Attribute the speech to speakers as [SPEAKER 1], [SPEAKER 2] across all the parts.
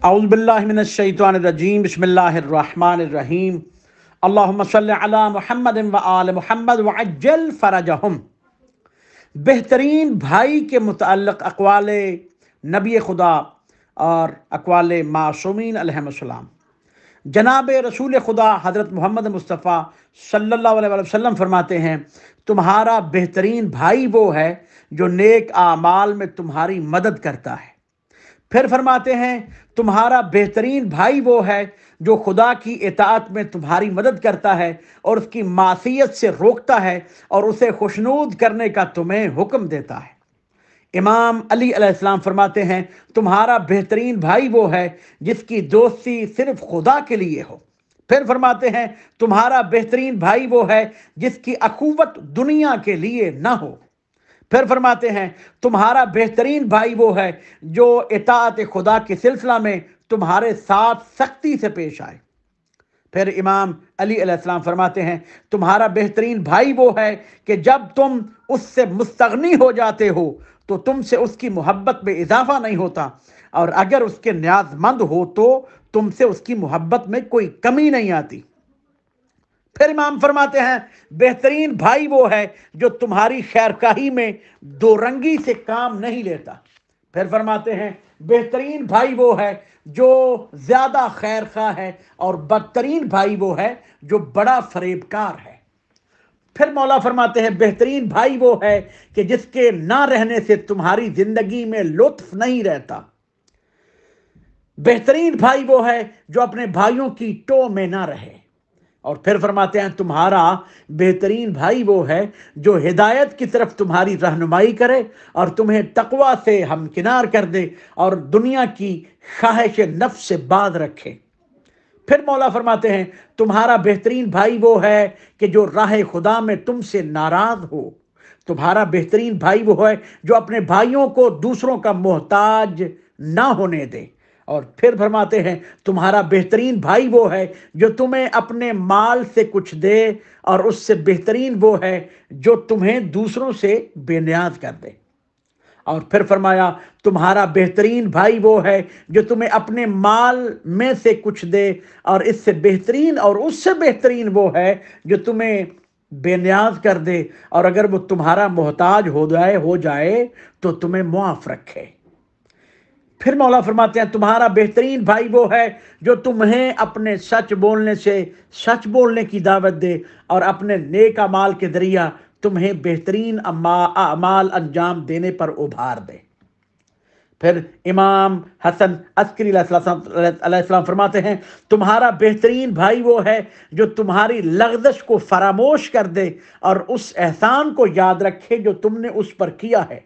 [SPEAKER 1] اعوذ باللہ من الشیطان الرجیم، بسم اللہ الرحمن الرحیم۔ اللہم صلی علی محمد و آل محمد وعجل فرجہم۔ بہترین بھائی کے متعلق اقوال نبی خدا اور اقوال معصومین علیہ السلام۔ جناب رسول خدا حضرت محمد مصطفیٰ صلی اللہ علیہ وسلم فرماتے ہیں، تمہارا بہترین بھائی وہ ہے جو نیک اعمال میں تمہاری مدد کرتا ہے۔ پھر فرماتے ہیں، تمہارا بہترین بھائی وہ ہے جو خدا کی اطاعت میں تمہاری مدد کرتا ہے اور اس کی معصیت سے روکتا ہے اور اسے خوشنود کرنے کا تمہیں حکم دیتا ہے۔ امام علی علیہ السلام فرماتے ہیں، تمہارا بہترین بھائی وہ ہے جس کی دوستی صرف خدا کے لیے ہو۔ پھر فرماتے ہیں، تمہارا بہترین بھائی وہ ہے جس کی اخوت دنیا کے لیے نہ ہو۔ پھر فرماتے ہیں، تمہارا بہترین بھائی وہ ہے جو اطاعت خدا کے سلسلہ میں تمہارے ساتھ سختی سے پیش آئے۔ پھر امام علی علیہ السلام فرماتے ہیں، تمہارا بہترین بھائی وہ ہے کہ جب تم اس سے مستغنی ہو جاتے ہو تو تم سے اس کی محبت میں اضافہ نہیں ہوتا، اور اگر اس کے نیاز مند ہو تو تم سے اس کی محبت میں کوئی کمی نہیں آتی۔ پھر امام فرماتے ہیں، بہترین بھائی وہ ہے جو تمہاری خیرخواہی میں دو رنگی سے کام نہیں لیتا۔ پھر فرماتے ہیں، بہترین بھائی وہ ہے جو زیادہ خیرخواہ ہے، اور بدترین بھائی وہ ہے جو بڑا فریب کار ہے۔ پھر مولا فرماتے ہیں، بہترین بھائی وہ ہے کہ جس کے نہ رہنے سے تمہاری زندگی میں لطف نہیں رہتا۔ بہترین بھائی وہ ہے جو اپنے بھائیوں کی ٹو میں نہ رہے۔ اور پھر فرماتے ہیں، تمہارا بہترین بھائی وہ ہے جو ہدایت کی طرف تمہاری رہنمائی کرے اور تمہیں تقوی سے ہمکنار کر دے اور دنیا کی خواہش نفس سے باز رکھے۔ پھر مولا فرماتے ہیں، تمہارا بہترین بھائی وہ ہے کہ جو راہ خدا میں تم سے ناراض ہو۔ تمہارا بہترین بھائی وہ ہے جو اپنے بھائیوں کو دوسروں کا محتاج نہ ہونے دے۔ اور پھر فرماتے ہیں، تمہارا بہترین بھائی وہ ہے جو تمہیں اپنے مال سے کچھ دے، اور اس سے بہترین وہ ہے جو تمہیں دوسروں سے بے نیاز کر دے۔ اور پھر فرمایا، تمہارا بہترین بھائی وہ ہے جو تمہیں اپنے مال میں سے کچھ دے، اور اس سے بہترین اور اس سے بہترین وہ ہے جو تمہیں بے نیاز کر دے، اور اگر وہ تمہارا محتاج ہو جائے تو تمہیں معاف رکھے۔ پھر مولا فرماتے ہیں، تمہارا بہترین بھائی وہ ہے جو تمہیں اپنے سچ بولنے سے سچ بولنے کی دعوت دے، اور اپنے نیک اعمال کے ذریعہ تمہیں بہترین اعمال انجام دینے پر ابھار دے۔ پھر امام حسن عسکری علیہ السلام فرماتے ہیں، تمہارا بہترین بھائی وہ ہے جو تمہاری لغزش کو فراموش کر دے اور اس احسان کو یاد رکھے جو تم نے اس پر کیا ہے۔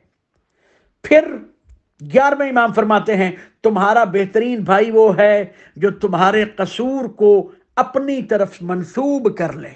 [SPEAKER 1] پھر 11ویں امام فرماتے ہیں، تمہارا بہترین بھائی وہ ہے جو تمہارے قصور کو اپنی طرف منسوب کر لے۔